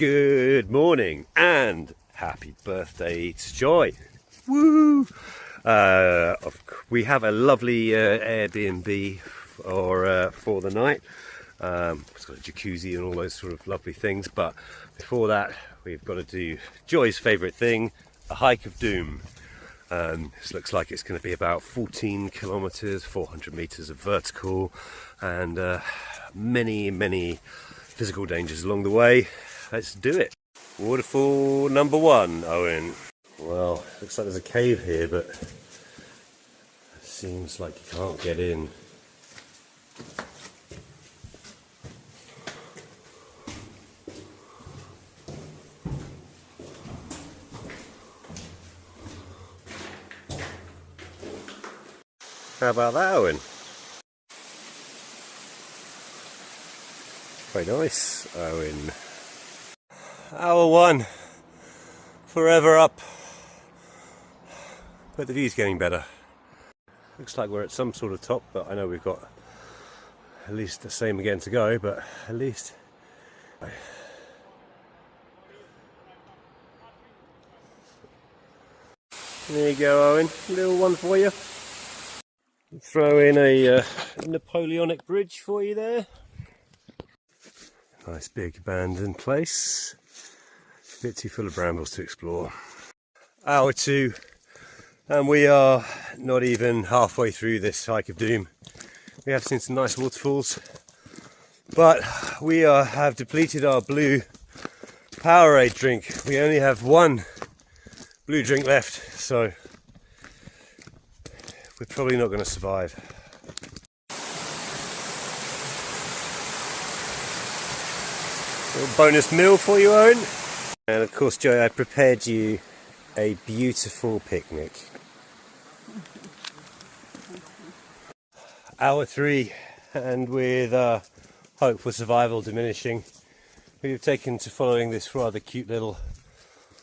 Good morning and happy birthday to Joy. Woo! We have a lovely Airbnb for the night. It's got a jacuzzi and all those sort of lovely things, but before that we've got to do Joy's favourite thing, a hike of doom. This looks like it's going to be about 14 kilometres, 400 metres of vertical, and many physical dangers along the way. Let's do it. Waterfall number 1, Owen. Well, looks like there's a cave here, but it seems like you can't get in. How about that, Owen? Very nice, Owen. Hour 1, forever up, but the view's getting better. Looks like we're at some sort of top, but I know we've got at least the same again to go, but at least. There you go, Owen, little one for you. Throw in a Napoleonic bridge for you there. Nice big abandoned place. A bit too full of brambles to explore. Hour 2, and we are not even halfway through this hike of doom. We have seen some nice waterfalls, but we have depleted our blue Powerade drink. We only have one blue drink left, so we're probably not going to survive. Little bonus meal for you, Owen. And of course, Joy, I prepared you a beautiful picnic. Hour 3, and with hope for survival diminishing, we've taken to following this rather cute little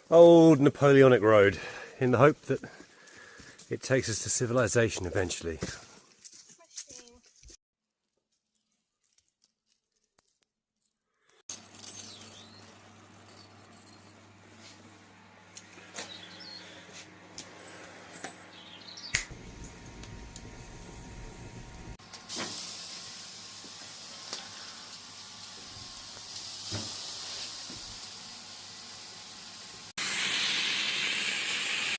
old Napoleonic road in the hope that it takes us to civilization eventually.